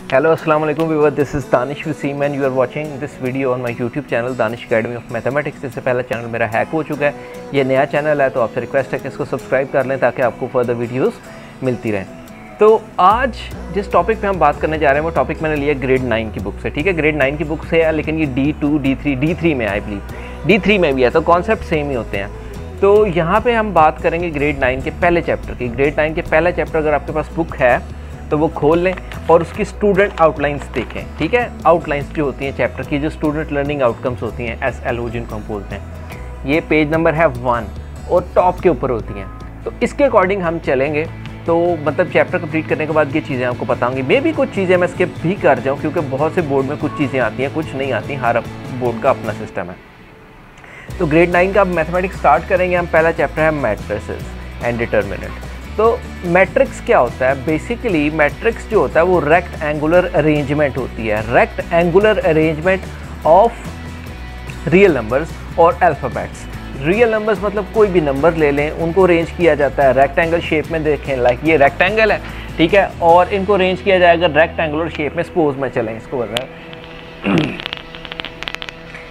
Hello, Assalamu alaikum viewer. This is Danish Wasim and you are watching this video on my YouTube channel Danish Academy of Mathematics। इससे पहला channel मेरा hack हो चुका है, ये नया चैनल है तो आपसे रिक्वेस्ट है कि इसको सब्सक्राइब कर लें ताकि आपको फर्दर वीडियोस मिलती रहें। तो आज जिस टॉपिक पे हम बात करने जा रहे हैं वो टॉपिक मैंने लिया ग्रेड 9 की बुक से। ठीक है, ग्रेड 9 की बुक से है, लेकिन ये D2, D3 में आई बिलीव D3 में भी है, तो कॉन्सेप्ट सेम ही होते हैं। तो यहाँ पे हम बात करेंगे ग्रेड 9 के पहले चैप्टर की। ग्रेड 9 के पहला चैप्टर अगर आपके पास बुक है तो वो खोल लें और उसकी स्टूडेंट आउटलाइंस देखें। ठीक है, आउटलाइंस जो होती हैं चैप्टर की, जो स्टूडेंट लर्निंग आउटकम्स होती हैं, SLO जिनको हम बोलते हैं, ये पेज नंबर है 1 और टॉप के ऊपर होती हैं। तो इसके अकॉर्डिंग हम चलेंगे, तो मतलब चैप्टर कंप्लीट करने के बाद ये चीज़ें आपको पता होंगी। मे भी कुछ चीज़ें मैं स्किप भी कर जाऊँ क्योंकि बहुत से बोर्ड में कुछ चीज़ें आती हैं, कुछ नहीं आती, हर बोर्ड का अपना सिस्टम है। तो ग्रेड 9 का अब मैथमेटिक्स स्टार्ट करेंगे हम। पहला चैप्टर है मैट्रिसेस एंड डिटर्मिनेंट। तो मैट्रिक्स क्या होता है? बेसिकली मैट्रिक्स जो होता है वो रेक्ट एंगुलर अरेंजमेंट होती है, rectangular arrangement of real numbers और अल्फ़ाबेट्स। रियल नंबर्स मतलब कोई भी नंबर ले लें, उनको अरेंज किया जाता है रेक्टेंगल शेप में। देखें लाइक ये रेक्टेंगल है, ठीक है, और इनको अरेंज किया जाएगा रेक्टेंगुलर शेप में। सपोज में चलें इसको बोल रहा है,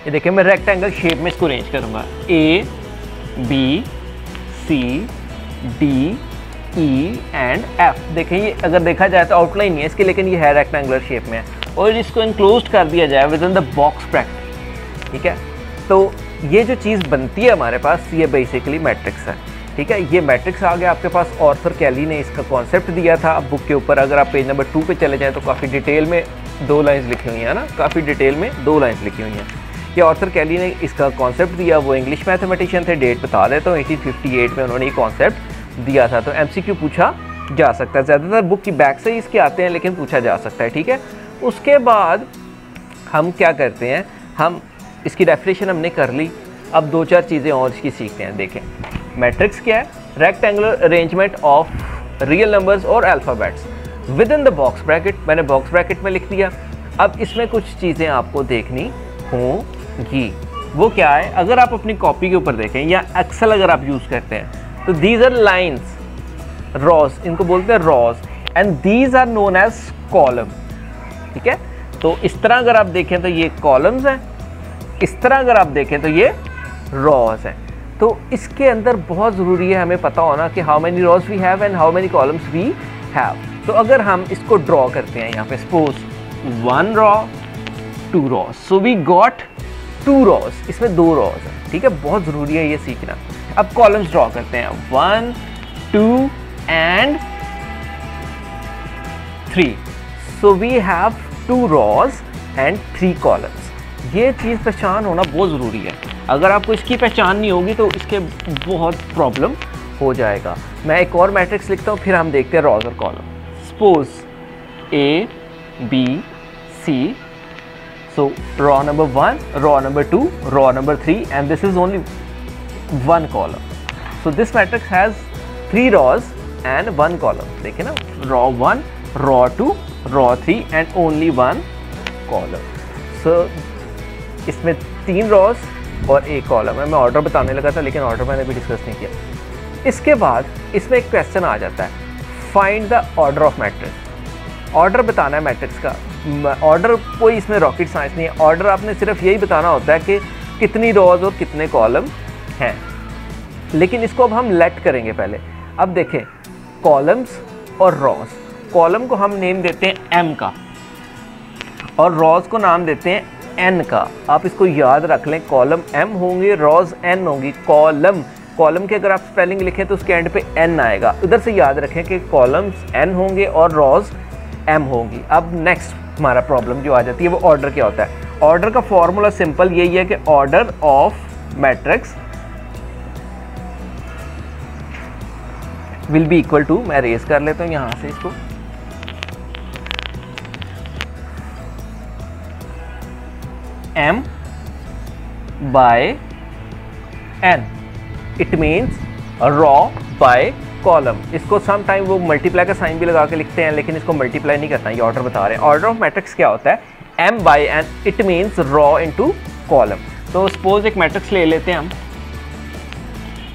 ये देखिए मैं रेक्टेंगल शेप में इसको अरेंज करूँगा, A B C D E and F। देखें ये अगर देखा जाए तो आउटलाइन नहीं है इसकी, लेकिन ये है रेक्टेंगुलर शेप में, और इसको इनक्लोज कर दिया जाए with in the box bracket. ठीक है, तो ये जो चीज़ बनती है हमारे पास, ये बेसिकली मैट्रिक्स है। ठीक है, ये मैट्रिक्स आ गया आपके पास। ऑर्थर कैली ने इसका कॉन्सेप्ट दिया था बुक के ऊपर। अगर आप पेज नंबर 2 पे चले जाएँ तो काफ़ी डिटेल में 2 लाइन्स लिखी हुई हैं ना, काफ़ी डिटेल में 2 लाइन्स लिखी हुई हैं। ये ऑर्थर कैली ने इसका कॉन्सेप्ट दिया, वो इंग्लिश मैथमेटिशियन थे। डेट बता देता हूँ, 1858 में उन्होंने ये कॉन्सेप्ट दिया था। तो MCQ पूछा जा सकता है, ज़्यादातर बुक की बैक से ही इसके आते हैं, लेकिन पूछा जा सकता है। ठीक है, उसके बाद हम क्या करते हैं, हम इसकी डेफिनेशन हमने कर ली। अब 2-4 चीज़ें और इसकी सीखते हैं। देखें मैट्रिक्स क्या है? Rectangular arrangement of real numbers और alphabets within the box bracket. मैंने बॉक्स ब्रैकेट में लिख दिया। अब इसमें कुछ चीज़ें आपको देखनी होंगी। वो क्या है? अगर आप अपनी कॉपी के ऊपर देखें या एक्सेल अगर आप यूज़ करते हैं तो दीज आर लाइन्स, रॉज, इनको बोलते हैं rows, and these are known as column. ठीक है, तो इस तरह अगर आप देखें तो ये कॉलम्स हैं, इस तरह अगर आप देखें तो ये रॉज हैं। तो इसके अंदर बहुत ज़रूरी है हमें पता होना कि how many rows we have and how many columns we have. तो अगर हम इसको ड्रॉ करते हैं यहाँ पे, suppose 1 row 2 rows, so we got 2 rows, इसमें 2 रॉज हैं। ठीक है, बहुत ज़रूरी है ये सीखना। अब कॉलम्स ड्रॉ करते हैं, 1 2 and 3, so we have 2 rows and 3 columns. ये चीज़ पहचान होना बहुत ज़रूरी है। अगर आपको इसकी पहचान नहीं होगी तो इसके बहुत प्रॉब्लम हो जाएगा। मैं एक और मैट्रिक्स लिखता हूँ, फिर हम देखते हैं रॉज और column. Suppose A B C, so row number 1, row number 2, row number 3, and this is only 1 column. So this matrix has 3 rows and 1 column. देखिए ना, row 1, row 2, row 3 and only 1 column. So इसमें 3 rows और 1 column है। मैं order बताने लगा था लेकिन ऑर्डर मैंने भी डिस्कस नहीं किया। इसके बाद इसमें एक क्वेश्चन आ जाता है, find the order of matrix. Order बताना है मैट्रिक्स का। ऑर्डर कोई इसमें रॉकेट साइंस नहीं है। ऑर्डर आपने सिर्फ यही बताना होता है कि कितनी रोज और कितने कॉलम हैं, लेकिन इसको अब हम लेट करेंगे पहले। अब देखें कॉलम्स और रॉज, कॉलम को हम नेम देते हैं M का और रॉज को नाम देते हैं N का। आप इसको याद रख लें, कॉलम M होंगे, रॉज N होंगी। कॉलम के अगर आप स्पेलिंग लिखें तो उसके एंड पे N आएगा। उधर से याद रखें कि कॉलम्स N होंगे और रॉज M होगी। अब नेक्स्ट हमारा प्रॉब्लम जो आ जाती है वो ऑर्डर क्या होता है। ऑर्डर का फॉर्मूला सिंपल यही है कि order of matrix will be equal to, मैं रेज कर लेता हूँ यहाँ से इसको, M by N। It means row by column. इसको सम टाइम वो मल्टीप्लाई का साइन भी लगा के लिखते हैं, लेकिन इसको मल्टीप्लाई नहीं करना, ये ऑर्डर बता रहे हैं। ऑर्डर ऑफ मैट्रिक्स क्या होता है? M by N, it means raw into column. तो सपोज एक मैट्रिक्स ले लेते हैं हम,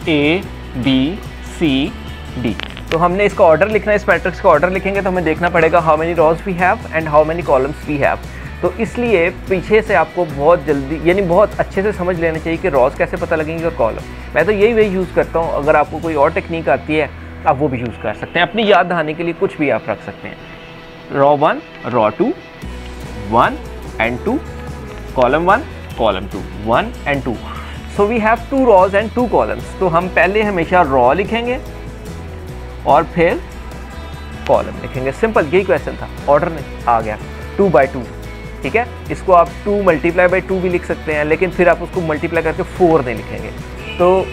A B C D। तो हमने इसका ऑर्डर लिखना है, इस मैट्रिक्स का ऑर्डर लिखेंगे तो हमें देखना पड़ेगा how many rows we have and how many columns we have. तो इसलिए पीछे से आपको बहुत जल्दी यानी बहुत अच्छे से समझ लेना चाहिए कि रॉज कैसे पता लगेंगे और कॉलम। मैं तो यही वे यूज़ करता हूँ, अगर आपको कोई और टेक्निक आती है आप वो भी यूज़ कर सकते हैं, अपनी याद दहाने के लिए कुछ भी आप रख सकते हैं। Row 1 row 2 1 and 2, column 1 column 2 1 and 2। So we have 2 rows and 2 columns. तो हम पहले हमेशा रॉ लिखेंगे और फिर कॉलम लिखेंगे, सिंपल यही क्वेश्चन था, ऑर्डर नहीं आ गया 2 by 2। ठीक है, इसको आप 2 × 2 भी लिख सकते हैं, लेकिन फिर आप उसको मल्टीप्लाई करके 4 नहीं लिखेंगे। तो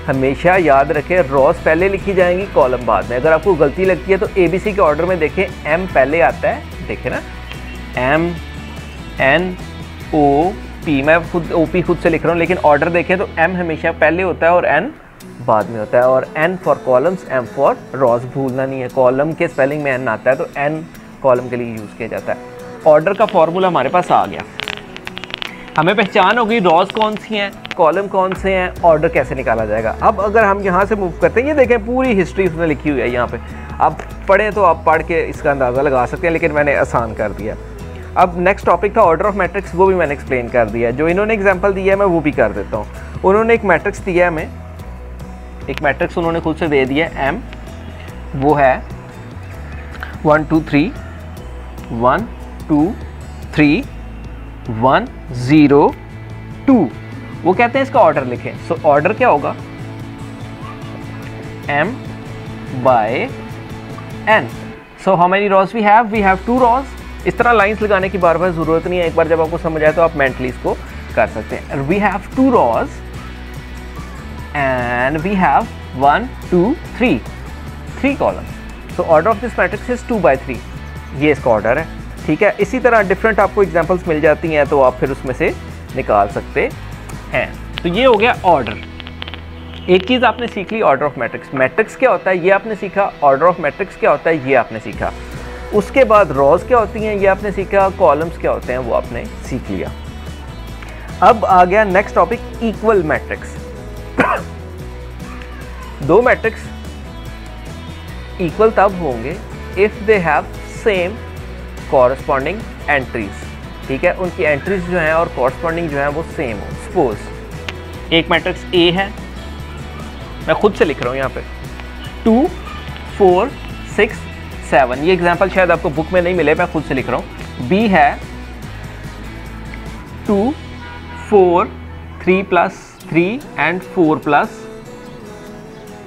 हमेशा याद रखें रॉज पहले लिखी जाएंगी, कॉलम बाद में। अगर आपको गलती लगती है तो ABC के ऑर्डर में देखें, M पहले आता है, देखें ना M N O P, मैं खुद OP खुद से लिख रहा हूँ, लेकिन ऑर्डर देखें तो M हमेशा पहले होता है और N बाद में होता है, और N for columns M for rows, भूलना नहीं है। कॉलम के स्पेलिंग में N आता है तो N कॉलम के लिए यूज़ किया जाता है। ऑर्डर का फॉर्मूला हमारे पास आ गया, हमें पहचान हो गई रॉज कौन सी हैं, कॉलम कौन से हैं, ऑर्डर कैसे निकाला जाएगा। अब अगर हम यहाँ से मूव करते हैं, ये देखें पूरी हिस्ट्री उसने लिखी हुई है यहाँ पे, आप पढ़ें तो आप पढ़ के इसका अंदाज़ा लगा सकते हैं, लेकिन मैंने आसान कर दिया। अब नेक्स्ट टॉपिक था ऑर्डर ऑफ मैट्रिक्स, वो भी मैंने एक्सप्लेन कर दिया। जो इन्होंने एग्जाम्पल दिया है मैं वो भी कर देता हूँ। उन्होंने एक मैट्रिक्स दिया है हमें, एक मैट्रिक्स उन्होंने खुद से दे दिया है M, वो है 1 2 3 1 2 3 1 0 2। वो कहते हैं इसका ऑर्डर लिखें। सो ऑर्डर क्या होगा, M by N। So how many rows we have, we have 2 rows. इस तरह लाइंस लगाने की बार बार ज़रूरत नहीं है, एक बार जब आपको समझ आए तो आप मेंटली इसको कर सकते हैं। We have 2 rows and we have 1 2 3 columns. So order of this matrix is 2 by 3, ये इसका ऑर्डर है। ठीक है, इसी तरह डिफरेंट आपको एग्जांपल्स मिल जाती हैं तो आप फिर उसमें से निकाल सकते हैं। तो ये हो गया ऑर्डर। एक चीज़ आपने सीख ली, ऑर्डर ऑफ मैट्रिक्स। मैट्रिक्स क्या होता है ये आपने सीखा, ऑर्डर ऑफ मैट्रिक्स क्या होता है ये आपने सीखा। उसके बाद रॉज क्या होती हैं ये आपने सीखा, कॉलम्स क्या होते हैं वो आपने सीख लिया। अब आ गया नेक्स्ट टॉपिक, इक्वल मैट्रिक्स। दो मैट्रिक्स इक्वल तब होंगे if they have same corresponding entries. ठीक है, उनकी एंट्रीज जो हैं और कॉरस्पॉन्डिंग जो है वो सेम हो। सपोज एक मैट्रिक्स A है, मैं खुद से लिख रहा हूँ यहाँ पे 2 4 6 7, ये एग्जांपल शायद आपको बुक में नहीं मिले, मैं खुद से लिख रहा हूँ। B है 2 4 3 + 3 एंड 4 +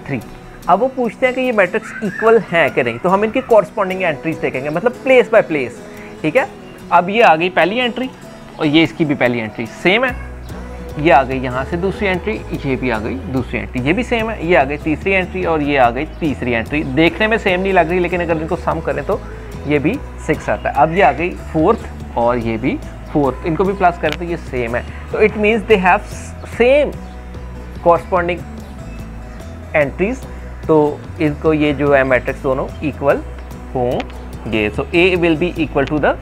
3। अब वो पूछते हैं कि ये मैट्रिक्स इक्वल हैं कि नहीं, तो हम इनकी कॉरस्पॉन्डिंग एंट्रीज देखेंगे, मतलब प्लेस बाय प्लेस। ठीक है, अब ये आ गई पहली एंट्री और ये इसकी भी पहली एंट्री सेम है, ये आ गई यहाँ से दूसरी एंट्री, ये भी आ गई दूसरी एंट्री, ये भी सेम है, ये आ गई तीसरी एंट्री और ये आ गई तीसरी एंट्री। देखने में सेम नहीं लग रही, लेकिन अगर इनको सम करें तो ये भी 6 आता है। अब ये आ गई 4th और ये भी 4th, इनको भी प्लस करें तो ये सेम है। तो it means they have same corresponding entries, तो इनको ये जो है मैट्रिक्स दोनों इक्वल होंगे। So A will be equal to the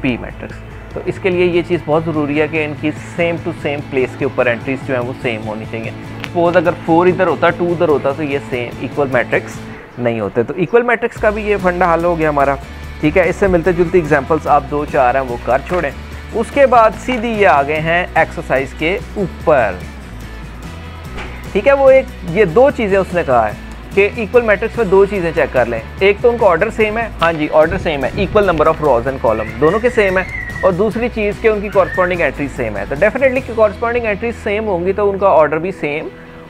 B matrix. तो इसके लिए ये चीज़ बहुत ज़रूरी है कि इनकी सेम टू सेम प्लेस के ऊपर एंट्रीज जो हैं वो सेम होनी चाहिए। सपोज अगर 4 इधर होता 2 उधर होता तो ये सेम इक्वल मैट्रिक्स नहीं होते। तो इक्वल मैट्रिक्स का भी ये फंडा हल हो गया हमारा। ठीक है, इससे मिलते जुलते एग्जांपल्स आप 2-4 हैं वो कर छोड़ें। उसके बाद सीधी ये आ गए हैं एक्सरसाइज के ऊपर। ठीक है, वो ये 2 चीज़ें उसने कहा है कि इक्वल मैट्रिक्स में 2 चीज़ें चेक कर लें। एक तो उनका ऑर्डर सेम है, हाँ जी ऑर्डर सेम है, equal number of rows and column दोनों के सेम है, और दूसरी चीज़ कि उनकी कॉरस्पॉन्डिंग एंट्रीज सेम है। तो डेफिनेटली कि कॉरस्पॉन्डिंग एंट्रीज सेम होंगी तो उनका ऑर्डर भी सेम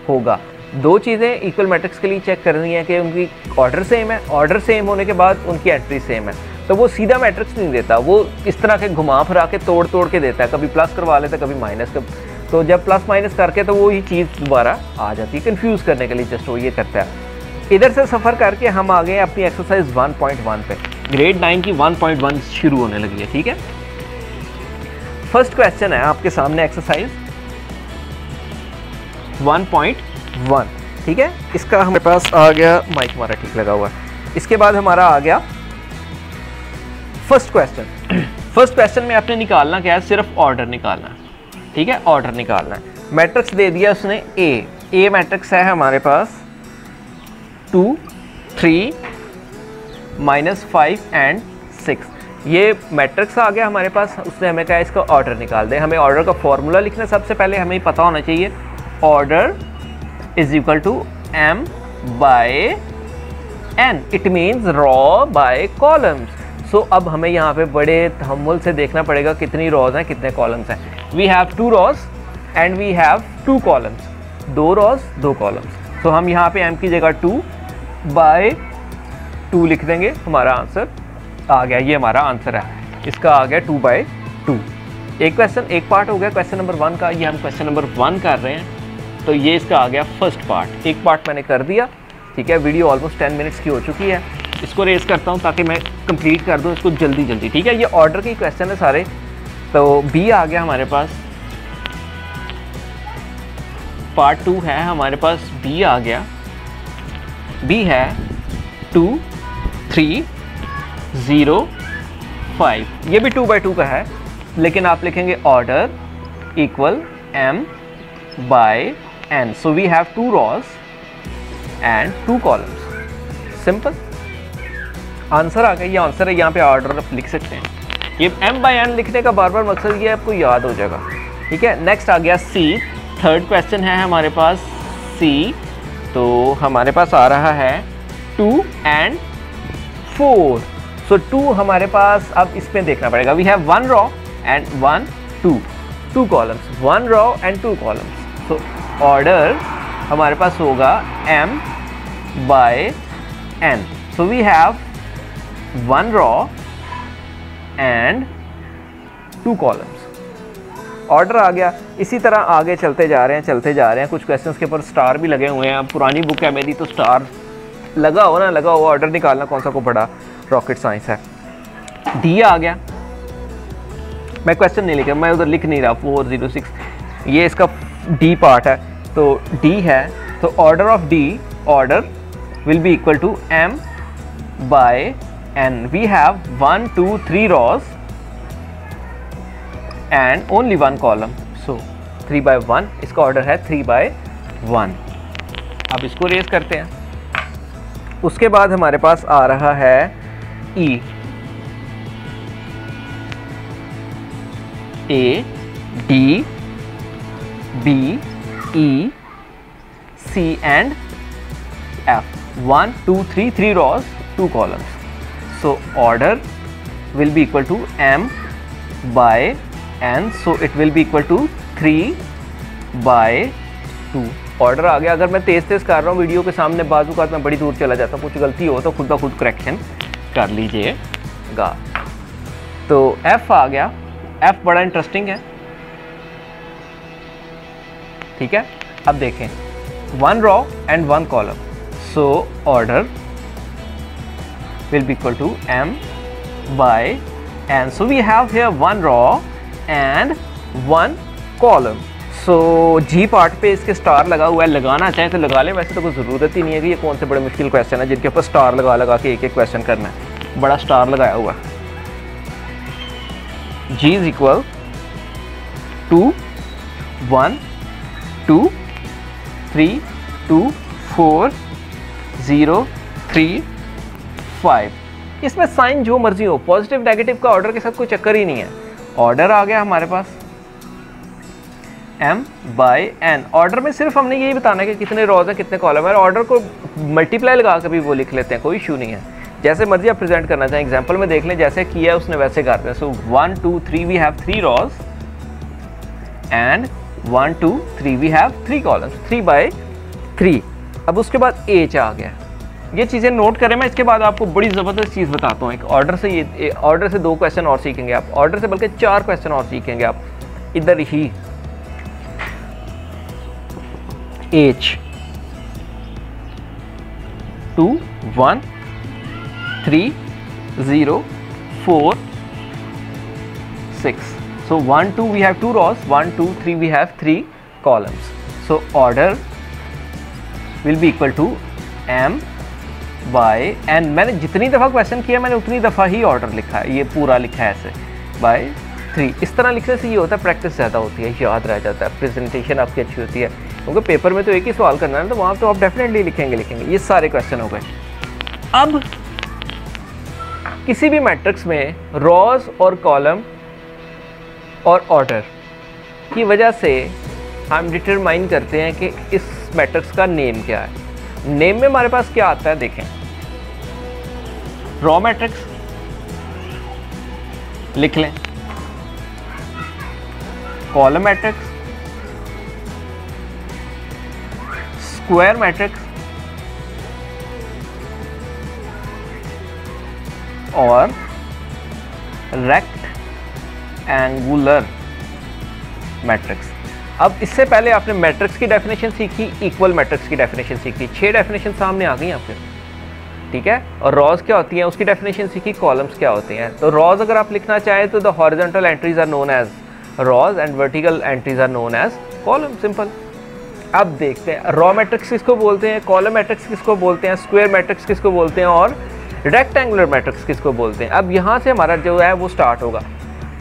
होगा। 2 चीज़ें इक्वल मैट्रिक्स के लिए चेक करनी है कि उनकी ऑर्डर सेम है, ऑर्डर सेम होने के बाद उनकी एंट्री सेम है। तो वो सीधा मैट्रिक्स नहीं देता, वो इस तरह के घुमा फिरा के तोड़ के देता है, कभी प्लस करवा लेता है कभी माइनस। तो जब प्लस माइनस करके तो वो ही चीज़ दोबारा आ जाती है, कन्फ्यूज़ करने के लिए जस्ट वो ये करता है। इधर से सफ़र करके हम आ गए अपनी एक्सरसाइज 1.1 पे। ग्रेड 9 की 1.1 शुरू होने लगी है। ठीक है, फर्स्ट क्वेश्चन है आपके सामने एक्सरसाइज 1.1। ठीक है, इसका हमारे पास आ गया, माइक हमारा ठीक लगा हुआ है। इसके बाद हमारा आ गया फर्स्ट क्वेश्चन। फर्स्ट क्वेश्चन में आपने निकालना क्या है, सिर्फ ऑर्डर निकालना है। ठीक है, ऑर्डर निकालना है। मैट्रिक्स दे दिया उसने A मैट्रिक्स है हमारे पास 2, 3, -5 एंड 6। ये मैट्रिक्स आ गया हमारे पास। उसने हमें कहा इसका ऑर्डर निकाल दे। हमें ऑर्डर का फॉर्मूला लिखना, सबसे पहले हमें पता होना चाहिए order is equal to m by n, it means row by columns. So अब हमें यहाँ पे बड़े तहम्मुल से देखना पड़ेगा कितनी रॉज हैं कितने कॉलम्स हैं। We have 2 rows and we have 2 columns, 2 rows 2 columns. So हम यहाँ पे m की जगह 2 बाय 2 लिख देंगे, हमारा आंसर आ गया। ये हमारा आंसर है, इसका आ गया 2 बाय 2। एक क्वेश्चन, एक पार्ट हो गया क्वेश्चन नंबर 1 का। ये हम क्वेश्चन नंबर 1 कर रहे हैं, तो ये इसका आ गया फर्स्ट पार्ट। एक पार्ट मैंने कर दिया, ठीक है। वीडियो ऑलमोस्ट 10 मिनट्स की हो चुकी है। इसको रेस करता हूँ ताकि मैं कंप्लीट कर दूँ इसको जल्दी जल्दी, ठीक है। ये ऑर्डर के क्वेश्चन है सारे। तो बी आ गया हमारे पास, पार्ट 2 है हमारे पास। बी आ गया, बी है 2, 3, 0, 5। ये भी 2 बाय 2 का है, लेकिन आप लिखेंगे order equal m by n। So we have 2 rows and 2 columns. Simple answer आ गया। ये आंसर है, यहाँ पे ऑर्डर आप लिख सकते हैं। ये m बाय n लिखने का बार बार मकसद ये आपको याद हो जाएगा, ठीक है। नेक्स्ट आ गया C। थर्ड क्वेश्चन है हमारे पास C। तो हमारे पास आ रहा है 2 एंड 4। सो 2 हमारे पास, अब इसमें देखना पड़ेगा। We have 1 row and 1, 2 columns, 1 row and 2 columns. So order हमारे पास होगा m by n। So we have 1 row and 2 columns. Order आ गया। इसी तरह आगे चलते जा रहे हैं। कुछ क्वेश्चंस के ऊपर स्टार भी लगे हुए हैं। पुरानी बुक है मेरी, तो स्टार लगा हो ना लगा हो, ऑर्डर निकालना कौन सा को बड़ा रॉकेट साइंस है। डी आ गया। मैं क्वेश्चन नहीं लिखा, मैं उधर लिख नहीं रहा। 406 ये इसका डी पार्ट है। तो डी है, तो order of D, order will be equal to m by n। We have 1, 2, 3 rows and only 1 column. So 3 by 1, इसका ऑर्डर है 3 बाय 1। अब इसको रेस करते हैं। उसके बाद हमारे पास आ रहा है E। A, D, B, E, C and F। 1, 2, 3, 3 rows, 2 columns. So order will be equal to m by n. So it will be equal to 3 by 2। Order आ गया। अगर मैं तेज़ कर रहा हूँ वीडियो के सामने, बाजू का मैं बड़ी दूर चला जाता हूँ, कुछ गलती हो तो खुद ब खुद करेक्शन कर लीजिएगा। तो F आ गया। F बड़ा इंटरेस्टिंग है, ठीक है। अब देखें 1 row and 1 column. So order will be equal to m by n। So we have here 1 row and 1 column. So G part पे इसके स्टार लगा हुआ है। लगाना चाहें तो लगा लें, वैसे तो कोई ज़रूरत ही नहीं है कि ये कौन से बड़े मुश्किल क्वेश्चन है जिनके ऊपर स्टार लगा के एक एक क्वेश्चन करना है। बड़ा स्टार लगाया हुआ है। जी इज इक्वल 2, 1, 2, 3, 2, 4, 0, 3, 5। इसमें साइन जो मर्जी हो, पॉजिटिव नेगेटिव का ऑर्डर के साथ कोई चक्कर ही नहीं है। ऑर्डर आ गया हमारे पास m बाय n। ऑर्डर में सिर्फ हमने यही बताना है कि कितने रोज है कितने कॉलम है। ऑर्डर को मल्टीप्लाई लगा कर भी वो लिख लेते हैं, कोई इशू नहीं है। जैसे मर्जी आप प्रेजेंट करना चाहें, एग्जांपल में देख लें, जैसे किया उसने वैसे करते हैं। So 1, 2, 3 we have 3 rows and 1, 2, 3 we have 3 columns, 3 by 3। अब उसके बाद h आ गया। ये चीज़ें नोट करें। मैं इसके बाद आपको बड़ी ज़बरदस्त चीज़ बताता हूँ। एक ऑर्डर से, ये ऑर्डर से 2 क्वेश्चन और सीखेंगे आप, ऑर्डर से बल्कि 4 क्वेश्चन और सीखेंगे आप इधर ही। h 2, 1, 3, 0, 4, 6। So 1, 2 we have 2 rows, 1, 2, 3 we have 3 columns. So order will be equal to m by n। मैंने जितनी दफ़ा क्वेश्चन किया मैंने उतनी दफ़ा ही ऑर्डर लिखा है। ये पूरा लिखा है ऐसे by 3। इस तरह लिखने से ये होता है प्रैक्टिस ज़्यादा होती है, याद रह जाता है, प्रेजेंटेशन आपकी अच्छी होती है। क्योंकि पेपर में तो एक ही सवाल करना है, तो वहाँ तो आप डेफिनेटली लिखेंगे। ये सारे क्वेश्चन हो गए। अब किसी भी मैट्रिक्स में रॉज और कॉलम और ऑर्डर की वजह से हम डिटरमाइन करते हैं कि इस मैट्रिक्स का नेम क्या है। नेम में हमारे पास क्या आता है, देखें, रॉ मैट्रिक्स लिख लें, कॉलम मैट्रिक्स, स्क्वायर मैट्रिक्स और रेक्ट एंगुलर मैट्रिक्स। अब इससे पहले आपने मैट्रिक्स की डेफिनेशन सीखी, इक्वल मैट्रिक्स की डेफिनेशन सीखी, 6 डेफिनेशन सामने आ गई आपके, ठीक है। और रॉज क्या होती है उसकी डेफिनेशन सीखी, कॉलम्स क्या होते हैं। तो रॉज अगर आप लिखना चाहें तो the horizontal entries are known as rows and vertical entries are known as column, simple. अब देखते हैं रॉ मैट्रिक्स किसको बोलते हैं, कॉलम मैट्रिक्स किसको बोलते हैं, स्क्वायर मैट्रिक्स किसको बोलते हैं और रेक्टेंगुलर मैट्रिक्स किसको बोलते हैं। अब यहाँ से हमारा जो है वो स्टार्ट होगा।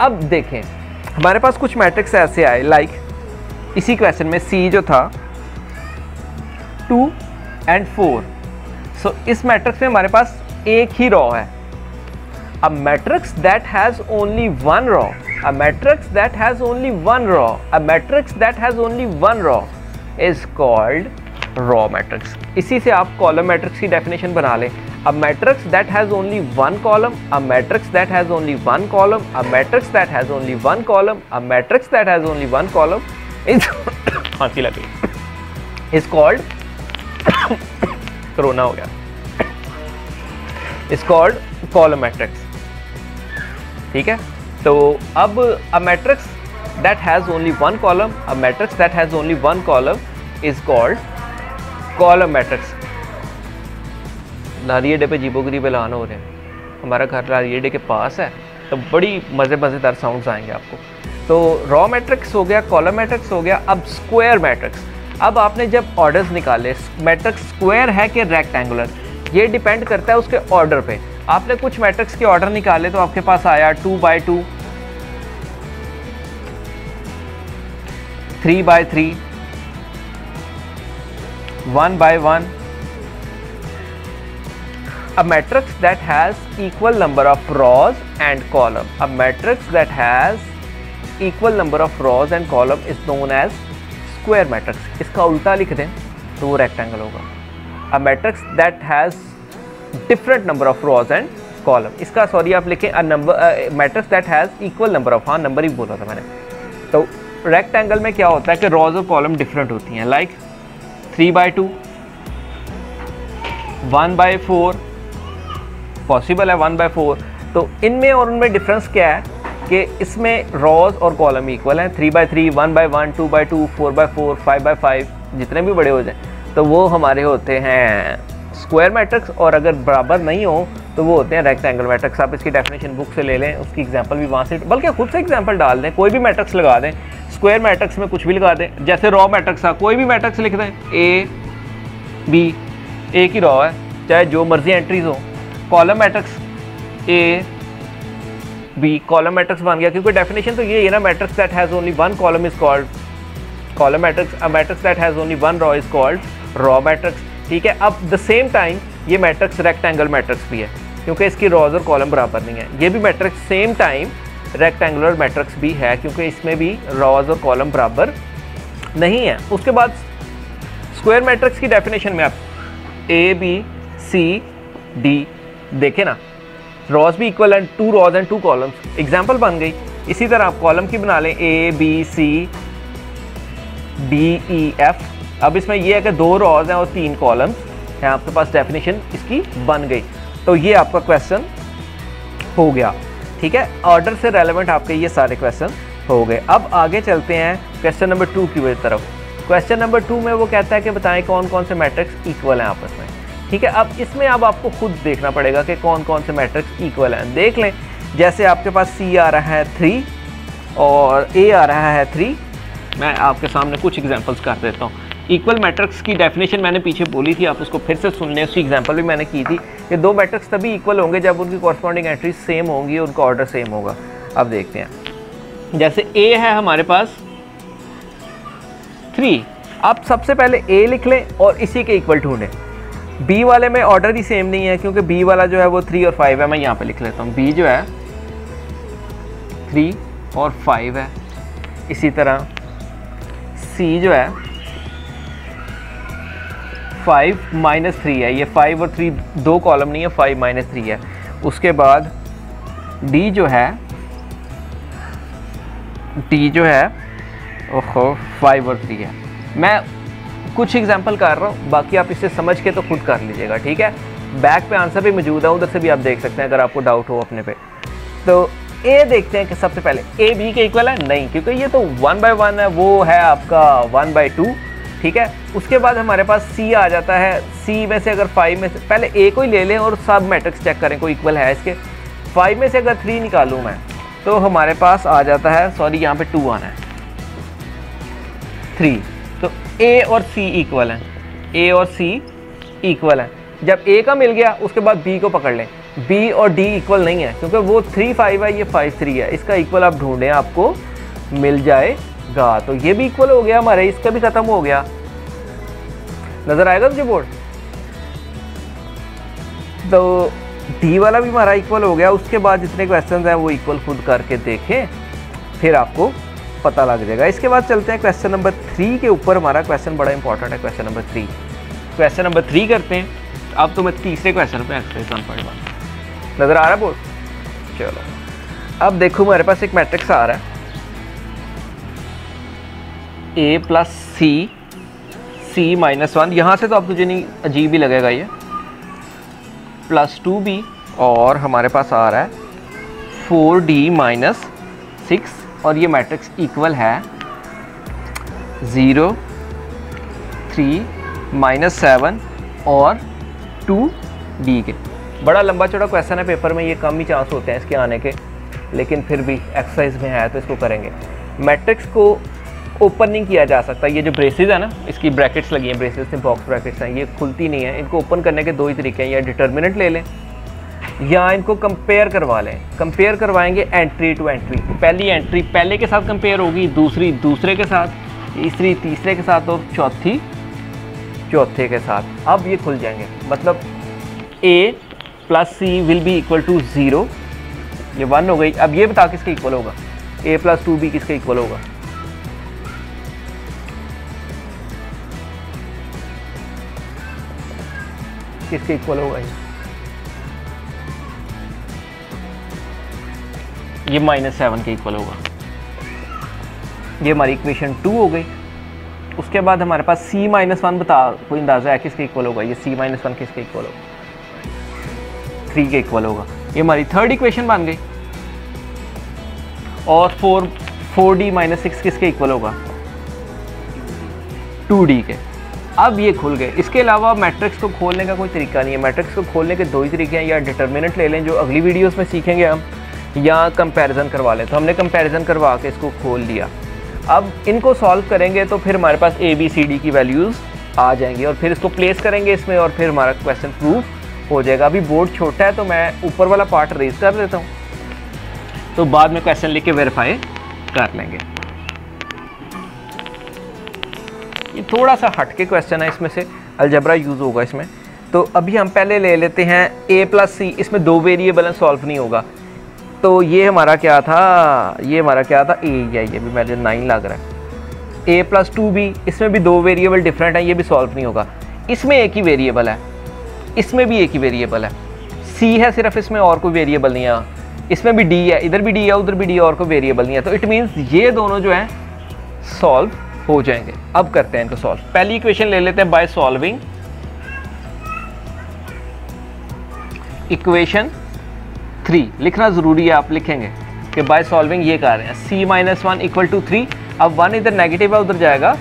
अब देखें हमारे पास कुछ मैट्रिक्स ऐसे आए, लाइक इसी क्वेश्चन में सी जो था 2 and 4। सो इस मैट्रिक्स में हमारे पास एक ही रॉ है। A matrix that has only one raw, a matrix that has only one raw, a matrix that has only one raw is called raw matrix. इसी से आप कॉलम मैट्रिक्स की डेफिनेशन बना लें। A matrix that has only one column, a matrix that has only one column, a matrix that has only one column, a matrix that has only one column is खांसी लगी, is called corona हो गया, is called column matrix, ठीक है। तो अब a matrix that has only one column, a matrix that has only one column is called column matrix। लारियडे पे जीबो गरीब ऐलान हो रहे हैं, हमारा घर लारियडे के पास है, तो बड़ी मज़ेदार साउंड्स आएंगे आपको। तो रॉ मैट्रिक्स हो गया, कॉलम मैट्रिक्स हो गया। अब स्क्वायर मैट्रिक्स, अब आपने जब ऑर्डर्स निकाले, मैट्रिक्स स्क्वायर है कि रेक्टेंगुलर, ये डिपेंड करता है उसके ऑर्डर पे। आपने कुछ मैट्रिक्स के ऑर्डर निकाले तो आपके पास आया 2/2, 3/3, 1/1। A matrix that has equal number of rows and column. A matrix that has equal number of rows and column is known as square matrix. इसका उल्टा लिख दें तो वो रेक्टेंगल होगा। A matrix that has different number of rows and column. इसका sorry आप लिखें matrix that has equal number of, हाँ नंबर ही बोला था मैंने। तो रेक्टेंगल में क्या होता है कि rows और column डिफरेंट होती हैं, लाइक 3/2, 1/4, पॉसिबल है 1/4। तो इनमें और उनमें डिफरेंस क्या है कि इसमें रॉज और कॉलम इक्वल हैं, 3/3, 1/1, 2/2, 4/4, 5/5, जितने भी बड़े हो जाए तो वो हमारे होते हैं स्क्वायर मैट्रिक्स, और अगर बराबर नहीं हो तो वो होते हैं रेक्टेंगल मैट्रिक्स। आप इसकी डेफिनेशन बुक से ले लें, उसकी एग्जांपल भी वहाँ से, बल्कि खुद से एग्जांपल डाल दें, कोई भी मैट्रिक्स लगा दें, स्क्वायर मैट्रिक्स में कुछ भी लगा दें, जैसे रॉ मैट्रिक्स था कोई भी मैट्रिक्स लिख दें, A B, एक ही रॉ है चाहे जो मर्जी एंट्रीज हो। Column matrix A B, column matrix बन गया, क्योंकि डेफिनेशन तो ये है ना, matrix that has only one column is called column matrix, a matrix that has only one raw is called raw matrix, ठीक है। अब द सेम टाइम ये मैट्रिक्स रेक्टेंगल मैट्रिक्स भी है, क्योंकि इसकी रॉज और कॉलम बराबर नहीं है। ये भी matrix same time rectangular matrix भी है, क्योंकि इसमें भी रॉज और कॉलम बराबर नहीं है। उसके बाद स्क्वायर मैट्रिक्स की डेफिनेशन में आप A B C D देखें ना, रॉज भी equal and 2 rows and 2 columns, example बन गई। इसी तरह आप कॉलम की बना लें, A B C D E F। अब इसमें यह है कि 2 रॉज हैं और 3 कॉलम्स हैं, आपके पास डेफिनेशन इसकी बन गई। तो ये आपका क्वेश्चन हो गया, ठीक है। ऑर्डर से रेलेवेंट आपके ये सारे क्वेश्चन हो गए। अब आगे चलते हैं क्वेश्चन नंबर 2 की तरफ। क्वेश्चन नंबर 2 में वो कहता है कि बताएं कौन कौन से मैट्रिक्स इक्वल हैं आपस में, ठीक है। अब इसमें अब आपको खुद देखना पड़ेगा कि कौन कौन से मैट्रिक्स इक्वल हैं। देख लें, जैसे आपके पास C आ रहा है 3 और A आ रहा है 3। मैं आपके सामने कुछ एग्जांपल्स कर देता हूँ। इक्वल मैट्रिक्स की डेफिनेशन मैंने पीछे बोली थी, आप उसको फिर से सुन लें, उसकी एग्जांपल भी मैंने की थी कि 2 मैट्रिक्स तभी इक्वल होंगे जब उनकी कॉरस्पॉन्डिंग एंट्रीज सेम होंगी, उनका ऑर्डर सेम होगा। अब देखते हैं, जैसे A है हमारे पास 3 आप सबसे पहले ए लिख लें और इसी के इक्वल ढूंढें। बी वाले में ऑर्डर ही सेम नहीं है क्योंकि बी वाला जो है वो 3 और 5 है। मैं यहाँ पे लिख लेता हूँ, बी जो है 3 और 5 है। इसी तरह सी जो है 5 माइनस 3 है। ये 5 और 3 दो कॉलम नहीं है, 5 माइनस 3 है। उसके बाद डी जो है ओहो 5 और 3 है। मैं कुछ एग्जांपल कर रहा हूँ, बाकी आप इसे समझ के तो खुद कर लीजिएगा, ठीक है। बैक पे आंसर भी मौजूद है, उधर से भी आप देख सकते हैं अगर आपको डाउट हो अपने पे। तो ए देखते हैं कि सबसे पहले ए बी के इक्वल है, नहीं, क्योंकि ये तो 1 बाय 1 है, वो है आपका 1 बाय 2, ठीक है। उसके बाद हमारे पास सी आ जाता है। सी में से अगर 5 में से पहले ए को ही ले लें और सब मैट्रिक्स चेक करें कोई इक्वल है इसके। 5 में से अगर 3 निकालूँ मैं तो हमारे पास आ जाता है, सॉरी यहाँ पे 2 आना है, 3। तो ए और सी इक्वल हैं, ए और सी इक्वल हैं। जब ए का मिल गया उसके बाद बी को पकड़ लें। बी और डी इक्वल नहीं है क्योंकि वो 3 5 है, ये 5 3 है। इसका इक्वल आप ढूंढें, आपको मिल जाएगा। तो ये भी इक्वल हो गया हमारे, इसका भी खत्म हो गया। नजर आएगा मुझे बोर्ड? तो डी वाला भी हमारा इक्वल हो गया। उसके बाद जितने क्वेश्चंस हैं वो इक्वल खुद करके देखें, फिर आपको पता लग जाएगा। इसके बाद चलते हैं क्वेश्चन नंबर 3 के ऊपर। हमारा क्वेश्चन बड़ा इंपॉर्टेंट है, क्वेश्चन नंबर 3। क्वेश्चन नंबर 3 करते हैं। अब तो मैं तीसरे क्वेश्चन पे एक्सरसाइज 1.1 नजर आ रहा है बोर्ड? चलो अब देखो, मेरे पास एक मैट्रिक्स आ रहा है, ए प्लस सी, सी माइनस 1। यहाँ से तो अब तुझे नहीं अजीब ही लगेगा ये, प्लस 2b, और हमारे पास आ रहा है 4d माइनस 6, और ये मैट्रिक्स इक्वल है 0 3 माइनस 7 और 2d के। बड़ा लंबा चौड़ा क्वेश्चन है, पेपर में ये कम ही चांस होते हैं इसके आने के, लेकिन फिर भी एक्सरसाइज में है तो इसको करेंगे। मैट्रिक्स को ओपन नहीं किया जा सकता। ये जो ब्रेसेस है ना, इसकी ब्रैकेट्स लगी हैं, ब्रेसेस में बॉक्स ब्रैकेट्स हैं, ये खुलती नहीं है। इनको ओपन करने के दो ही तरीके हैं, या डिटर्मिनेंट ले लें या इनको कंपेयर करवा लें। कंपेयर करवाएंगे एंट्री टू एंट्री। पहली एंट्री पहले के साथ कंपेयर होगी, दूसरी दूसरे के साथ, तीसरी तीसरे के साथ और चौथी चौथे के साथ। अब ये खुल जाएंगे, मतलब a plus c will be equal to 0, ये 1 हो गई। अब ये बता किसके इक्वल होगा, a प्लस 2b किसके इक्वल होगा? किसके इक्वल होगा ये -7 के इक्वल होगा। ये हमारी इक्वेशन 2 हो गई। उसके बाद हमारे पास c-1 बता, कोई अंदाजा है किसके इक्वल होगा? ये c-1 किसके इक्वल होगा? 3 के इक्वल होगा। ये हमारी थर्ड इक्वेशन बन गई। और 4d माइनस 6 किसके इक्वल होगा? 2d के। अब ये खुल गए। इसके अलावा मैट्रिक्स को खोलने का कोई तरीका नहीं है। मैट्रिक्स को खोलने के दो ही तरीके हैं, या डिटर्मिनेंट ले लें जो अगली वीडियोस में सीखेंगे हम, या कंपैरिजन करवा लें। तो हमने कंपैरिजन करवा के इसको खोल लिया। अब इनको सॉल्व करेंगे तो फिर हमारे पास a b c d की वैल्यूज़ आ जाएंगी, और फिर इसको प्लेस करेंगे इसमें, और फिर हमारा क्वेश्चन प्रूफ हो जाएगा। अभी बोर्ड छोटा है तो मैं ऊपर वाला पार्ट रेज कर देता हूँ, तो बाद में क्वेश्चन लिख के वेरीफाई कर लेंगे। ये थोड़ा सा हट के क्वेश्चन है, इसमें से अलजबरा यूज़ होगा इसमें। तो अभी हम पहले ले लेते हैं a प्लस सी। इसमें 2 वेरिएबल हैं, सॉल्व नहीं होगा। तो ये हमारा क्या था, ये हमारा क्या था, a, ये भी मेरे 9 लग रहा है। a प्लस 2b, इसमें भी 2 वेरिएबल डिफरेंट है, ये भी सॉल्व नहीं होगा। इसमें एक ही वेरिएबल है, इसमें भी एक ही वेरिएबल है। c है सिर्फ, इसमें और कोई वेरिएबल नहीं है। इसमें भी d है, इधर भी d है, उधर भी d है, और कोई वेरिएबल नहीं है। तो इट मीन्स ये दोनों जो हैं सॉल्व हो जाएंगे। अब करते हैं इनको सॉल्व। पहली इक्वेशन ले लेते हैं बाय सॉल्विंग इक्वेशन 3। लिखना जरूरी है, आप लिखेंगे कि बाय सॉल्विंग ये कर रहे हैं c-1 इक्वल टू 3। अब 1 इधर नेगेटिव है, उधर जाएगा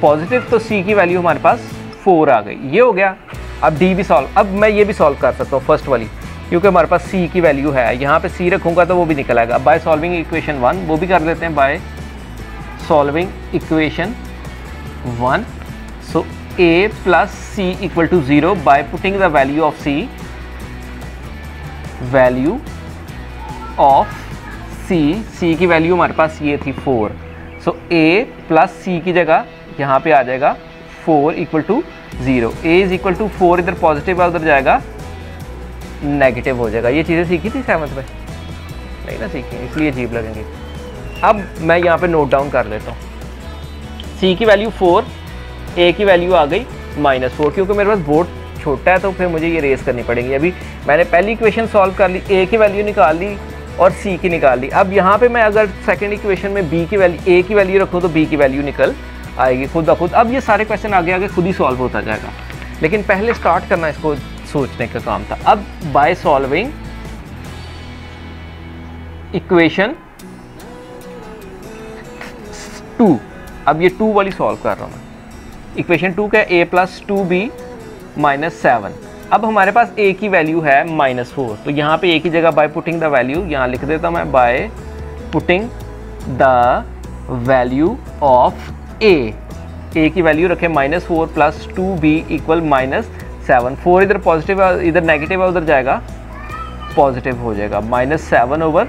पॉजिटिव, तो c की वैल्यू हमारे पास 4 आ गई। ये हो गया। अब d भी सॉल्व, अब मैं ये भी सॉल्व कर सकता हूँ फर्स्ट वाली, क्योंकि हमारे पास c की वैल्यू है। यहाँ पे c रखूँगा तो वो भी निकल आएगा। बाय सॉल्विंग इक्वेशन 1 वो भी कर लेते हैं, by solving equation 1। So a plus c equal to 0 by putting the value of c, value of c की वैल्यू हमारे पास ये थी 4। सो a प्लस c की जगह यहाँ पे आ जाएगा 4 equal to 0, a is equal to 4 इधर पॉजिटिव है, उधर जाएगा नेगेटिव हो जाएगा। ये चीज़ें सीखी थी सहमत में? नहीं ना सीखी, इसलिए अजीब लगेंगे। अब मैं यहाँ पे नोट डाउन कर लेता हूँ। सी की वैल्यू 4, ए की वैल्यू आ गई -4, क्योंकि मेरे पास बोर्ड छोटा है तो फिर मुझे ये रेस करनी पड़ेगी। अभी मैंने पहली इक्वेशन सॉल्व कर ली, ए की वैल्यू निकाल ली और सी की निकाल ली। अब यहाँ पे मैं अगर सेकंड इक्वेशन में बी की वैल्यू, ए की वैल्यू रखूँ तो बी की वैल्यू निकल आएगी खुद ब खुद। अब ये सारे क्वेश्चन आगे आगे खुद ही सॉल्व होता जाएगा, लेकिन पहले स्टार्ट करना इसको सोचने का काम था। अब बाय सॉल्विंग इक्वेशन 2, अब ये 2 वाली सॉल्व कर रहा हूँ मैं। इक्वेशन 2 का a + 2b - 7। अब हमारे पास a की वैल्यू है -4, तो यहाँ पे a की जगह बाय पुटिंग द वैल्यू यहाँ लिख देता हूँ मैं, bye putting the value of a की वैल्यू रखे -4 + 2b = -7। 4 इधर पॉजिटिव है, इधर नेगेटिव है, उधर जाएगा पॉजिटिव हो जाएगा, -7 ओवर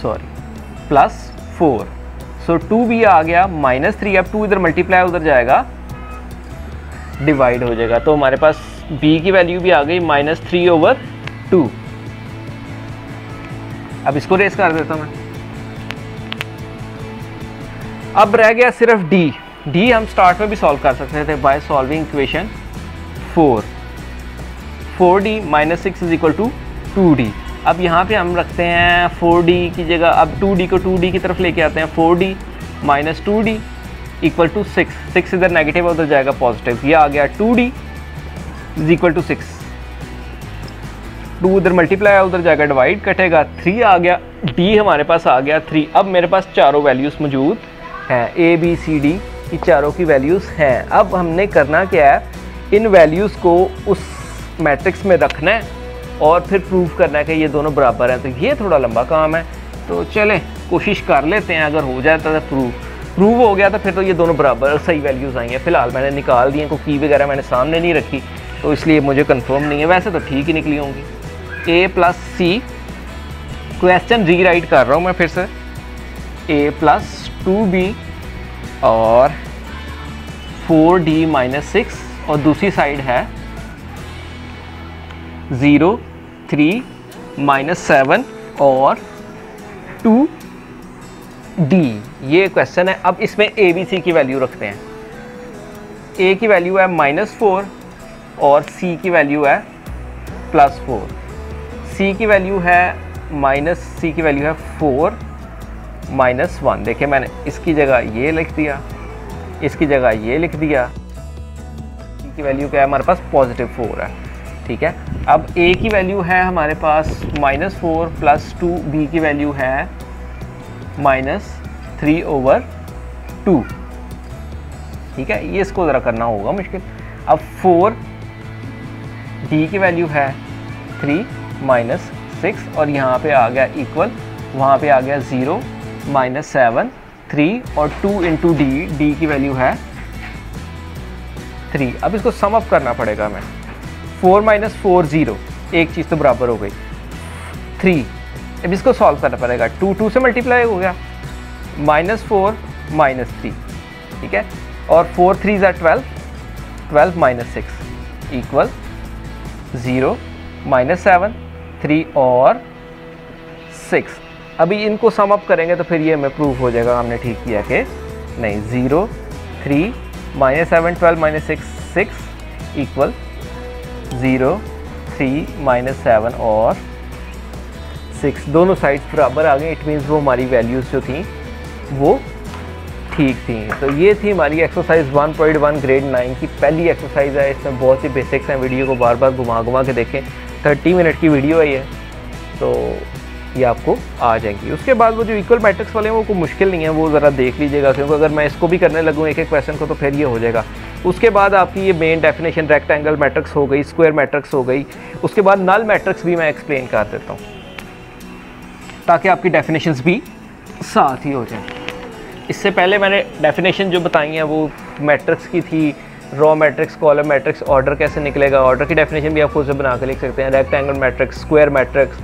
+4। सो 2b आ गया -3, अब 2 इधर मल्टीप्लाई उधर जाएगा डिवाइड हो जाएगा, तो हमारे पास b की वैल्यू भी आ गई -3/2। अब इसको रेस कर देता हूं मैं। अब रह गया सिर्फ d हम स्टार्ट में भी सॉल्व कर सकते थे bye solving equation 4। 4d - 6 = 2d। अब यहाँ पे हम रखते हैं 4d की जगह, अब 2d को 2d की तरफ लेके आते हैं, 4d - 2d = 6। 6 इधर नेगेटिव है, उधर जाएगा पॉजिटिव, ये आ गया 2d = 6। 2 इधर मल्टीप्लाई है, उधर जाएगा डिवाइड, कटेगा 3 आ गया, d हमारे पास आ गया 3। अब मेरे पास चारों वैल्यूज़ मौजूद हैं, a b c d की चारों की वैल्यूज़ हैं। अब हमने करना क्या है, इन वैल्यूज़ को उस मैट्रिक्स में रखना है और फिर प्रूव करना है कि ये दोनों बराबर हैं। तो ये थोड़ा लंबा काम है, तो चलें कोशिश कर लेते हैं। अगर हो जाता तो प्रूव हो गया तो फिर तो ये दोनों बराबर सही वैल्यूज़ आएंगे। फिलहाल मैंने निकाल दिए, को की वगैरह मैंने सामने नहीं रखी, तो इसलिए मुझे कंफर्म नहीं है, वैसे तो ठीक ही निकली होंगी। a + c, क्वेश्चन रीराइट कर रहा हूँ मैं फिर से, a + 2b और 4d - 6, और दूसरी साइड है 0, 3 - 7 और 2d। ये क्वेश्चन है। अब इसमें a b c की वैल्यू रखते हैं। a की वैल्यू है -4 और c की वैल्यू है +4। c की वैल्यू है -4 - 1। देखिए मैंने इसकी जगह ये लिख दिया, इसकी जगह ये लिख दिया। c की वैल्यू क्या है हमारे पास, +4 है, ठीक है। अब a की वैल्यू है हमारे पास -4 + 2, b की वैल्यू है -3/2, ठीक है। ये इसको ज़रा करना होगा मुश्किल। अब 4d की वैल्यू है 3 - 6 और यहाँ पे आ गया इक्वल, वहाँ पे आ गया 0 - 7, 3 और 2 × d की वैल्यू है 3। अब इसको सम अप करना पड़ेगा हमें। 4 - 4 0, एक चीज़ तो बराबर हो गई 3। अब इसको सॉल्व करना पड़ेगा, 2 से मल्टीप्लाई हो गया, -4 - 3, ठीक है। और 4 3 = 12, 12 - 6 = 0 - 7, 3 और 6। अभी इनको सम अप करेंगे तो फिर ये हमें प्रूफ हो जाएगा हमने ठीक किया कि नहीं। 0, 3 - 7, 12 - 6, 6 = 0, 3 - 7 और 6, दोनों साइड्स बराबर आ गए। इट मीन्स वो हमारी वैल्यूज़ जो थी वो ठीक थी। तो ये थी हमारी एक्सरसाइज 1.1 ग्रेड 9 की पहली एक्सरसाइज है। इसमें बहुत सी बेसिक्स हैं, वीडियो को बार बार घुमा के देखें। 30 मिनट की वीडियो है ये, तो ये आपको आ जाएंगी। उसके बाद वो जो इक्वल मैट्रिक्स वाले हैं वो कोई मुश्किल नहीं है, वो ज़रा देख लीजिएगा, क्योंकि अगर मैं इसको भी करने लगूँ एक एक क्वेश्चन को तो फिर ये हो जाएगा। उसके बाद आपकी ये मेन डेफिनेशन रेक्टेंगल मैट्रिक्स हो गई, स्क्वायर मैट्रिक्स हो गई। उसके बाद नल मैट्रिक्स भी मैं एक्सप्लेन कर देता हूँ ताकि आपकी डेफिनेशंस भी साथ ही हो जाए। इससे पहले मैंने डेफिनेशन जो बताई हैं वो मैट्रिक्स की थी, raw matrix, column matrix, order कैसे निकलेगा, ऑर्डर की डेफिनेशन भी आप खुद से बना के लिख सकते हैं। रेक्टेंगल मैट्रिक्स, स्क्वायर मैट्रिक्स,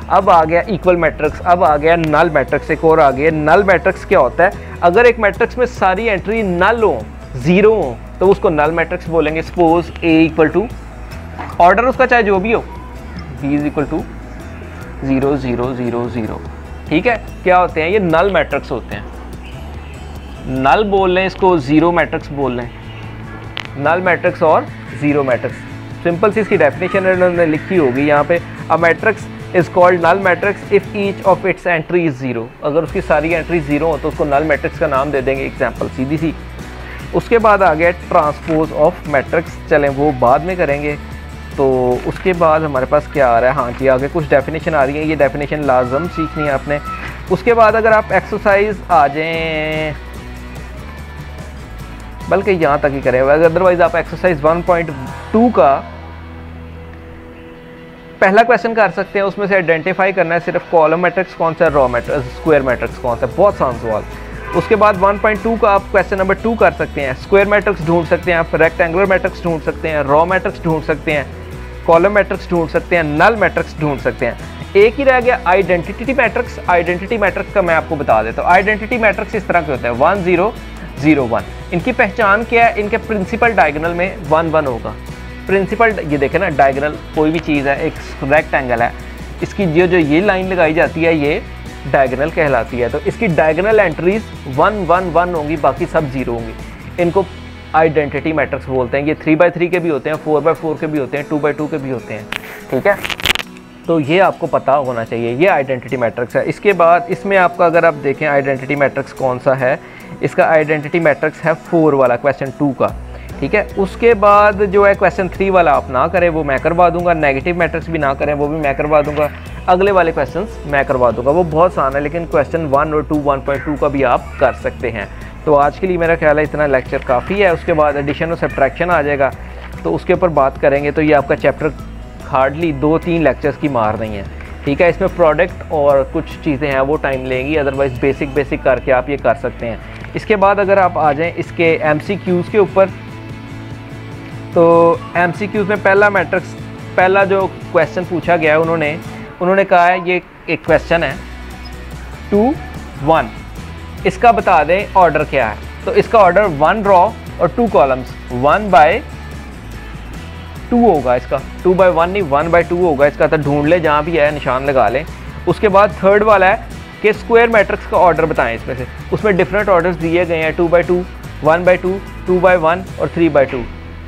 अब आ गया इक्वल मैट्रिक्स, अब आ गया नल मैट्रिक्स, एक और आ गया नल मैट्रिक्स। क्या होता है, अगर एक मैट्रिक्स में सारी एंट्री नल हो, जीरो हो, तो उसको नल मैट्रिक्स बोलेंगे। Suppose a equal to, order उसका चाहे जो भी हो, बी इज इक्वल टू 0 0 0 0, ठीक है। क्या होते हैं ये नल मैट्रिक्स होते हैं, नल बोल लें इसको, जीरो मैट्रिक्स बोल लें, नल मैट्रिक्स और जीरो मैट्रिक्स। सिंपल सी इसकी डेफिनेशन इन्होंने लिखी होगी यहाँ पे, a matrix is called null matrix if each of its entry is zero. अगर उसकी सारी एंट्री जीरो हो तो उसको नल मैट्रिक्स का नाम दे देंगे, एग्जाम्पल सीधी सी। उसके बाद आ गया ट्रांसपोज ऑफ मैट्रिक्स, चलें वो बाद में करेंगे। तो उसके बाद हमारे पास क्या आ रहा है, हाँ जी आगे कुछ डेफिनेशन आ रही है, ये डेफिनेशन लाजम सीखनी है आपने। उसके बाद अगर आप एक्सरसाइज आ जाएँ, बल्कि यहाँ तक ही करें, अदरवाइज आप एक्सरसाइज 1.2 का पहला क्वेश्चन कर सकते हैं। उसमें से आइडेंटिफाई करना है सिर्फ कॉलम मैट्रिक्स कौन सा है, रॉ मैट्रिक्स, स्क्वायर मैट्रिक्स कौन सा है, बहुत आसान सवाल। उसके बाद 1.2 का आप क्वेश्चन नंबर 2 कर सकते हैं, स्क्वायर मैट्रिक्स ढूंढ सकते हैं आप, रेक्टेंगुलर मैट्रिक्स ढूंढ सकते हैं, रॉ मैट्रिक्स ढूंढ सकते हैं, कॉलम मैट्रिक्स ढूंढ सकते हैं, नल मैट्रिक्स ढूंढ सकते हैं। एक ही रह गया आइडेंटिटी मैट्रिक्स। आइडेंटिटी मैट्रिक्स का मैं आपको बता देता हूँ। आइडेंटिटी मैट्रिक्स इस तरह के होते हैं 1 0 0 1। इनकी पहचान क्या है, इनके प्रिंसिपल डायगोनल में 1 1 होगा। प्रिंसिपल ये देखें ना, डायगोनल कोई भी चीज़ है, एक रेक्टेंगल है, इसकी जो ये लाइन लगाई जाती है ये डायगोनल कहलाती है। तो इसकी डायगोनल एंट्रीज 1 1 1 होंगी, बाकी सब 0 होंगी। इनको आइडेंटिटी मैट्रिक्स बोलते हैं। ये 3x3 के भी होते हैं, 4x4 के भी होते हैं, 2x2 के भी होते हैं, ठीक है। तो ये आपको पता होना चाहिए, ये आइडेंटिटी मैट्रिक्स है। इसके बाद इसमें आपका अगर आप देखें आइडेंटिटी मैट्रिक्स कौन सा है, इसका आइडेंटिटी मैट्रिक्स है 4 वाला, क्वेश्चन 2 का, ठीक है। उसके बाद जो है क्वेश्चन 3 वाला आप ना करें, वो मैं करवा दूंगा। नेगेटिव मैट्रिक्स भी ना करें, वो भी मैं करवा दूंगा। अगले वाले क्वेश्चंस मैं करवा दूंगा, वो बहुत आसान है, लेकिन क्वेश्चन 1 और 2 1.2 का भी आप कर सकते हैं। तो आज के लिए मेरा ख्याल है इतना लेक्चर काफ़ी है। उसके बाद एडिशन और सब्ट्रैक्शन आ जाएगा, तो उसके ऊपर बात करेंगे। तो ये आपका चैप्टर हार्डली 2-3 लेक्चर्स की मार नहीं है, ठीक है। इसमें प्रोडक्ट और कुछ चीज़ें हैं वो टाइम लेंगी, अदरवाइज़ बेसिक करके आप ये कर सकते हैं। इसके बाद अगर आप आ जाएँ इसके MCQs के ऊपर, तो MCQs में पहला मैट्रिक्स, पहला जो क्वेश्चन पूछा गया है उन्होंने कहा है ये एक क्वेश्चन है 2 1, इसका बता दें ऑर्डर क्या है। तो इसका ऑर्डर 1 रॉ और 2 कॉलम्स, 1/2 होगा इसका, 2/1 नहीं 1/2 होगा इसका। तो ढूंढ ले, जहाँ भी है निशान लगा लें। उसके बाद थर्ड वाला है कि स्क्वायर मैट्रिक्स का ऑर्डर बताएं इसमें से। उसमें डिफरेंट ऑर्डर्स दिए गए हैं, 2/2, 1/2, 2/1 और 3/2।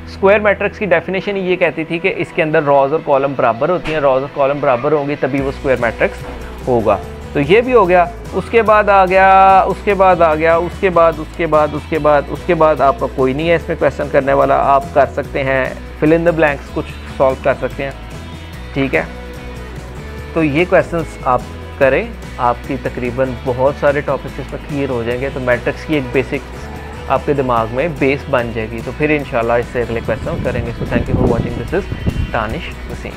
स्क्वायर मैट्रिक्स की डेफिनेशन ये कहती थी कि इसके अंदर रॉज और कॉलम बराबर होती हैं, रॉज और कॉलम बराबर होंगी तभी वो स्क्वायर मैट्रिक्स होगा। तो ये भी हो गया। उसके बाद आ गया उसके बाद आपका कोई नहीं है इसमें क्वेश्चन करने वाला, आप कर सकते हैं फिल इन द ब्लैंक्स, कुछ सॉल्व कर सकते हैं, ठीक है। तो ये क्वेश्चंस आप करें, आपकी तकरीबन बहुत सारे टॉपिक्स इसमें क्लियर हो जाएंगे। तो मैट्रिक्स की एक बेसिक्स आपके दिमाग में बेस बन जाएगी। तो फिर इंशाल्लाह इससे अगले क्वेश्चन करेंगे। So thank you for watching, this is Danish Wasim.